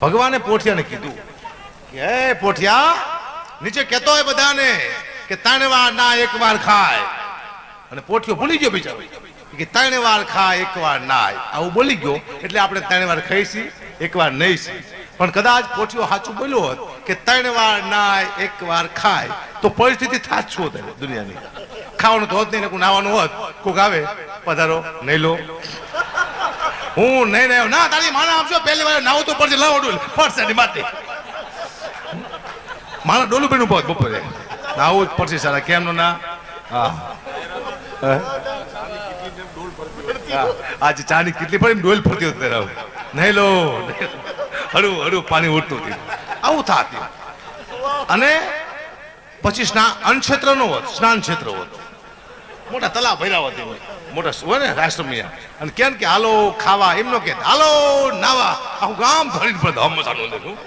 ભગવાને પોઠિયાને કીધું કે હે પોઠિયા, નીચે કહેતો હોય બધાને કે 3 વાર ના 1 વાર ખાય, અને પોઠિયો ભૂલી ગયો બિચારો કે 3 વાર ખાય 1 વાર નાય. આવું બોલી ગયો એટલે આપણે 3 વાર ખાઈશી 1 વાર નહીશી. પણ કદાચ પોઠિયો સાચું બોલ્યો હોત કે 3 વાર નાય 1 વાર ખાય તો પરિસ્થિતિ થાત શું હોત દુનિયાની? ખાવાનું તો હોત નહીં, કોઈ નાવાનું હોત, કોક આવે પધારો નહીં લો, હું નહીં રહ્યો ના, તારી માના આપશો પહેલી વાર નાવું તો પડશે, લાવો ડોલ પડશે ની માથે મારા ડોલું બેન ઉભો બપોરે નાવું જ પડશે સારા, કેમ નો ના? હા આજે ચાની કેટલી પડી ડોલ ફરતી હોત રાવ, નહીં લો હળું હળું પાણી ઉડતું હતું, આવું થાતું. અને પછી અન્ન ક્ષેત્ર નો હોત, સ્નાન ક્ષેત્ર હોત, મોટા તલાવ ભર્યા હોત, મોટા હોય ને રાષ્ટ્રમિયા, અને કેમ કે હાલો ખાવા એમ નો કે હાલો નાવા, આખું ગામ ભરીને પડે હમસાનું.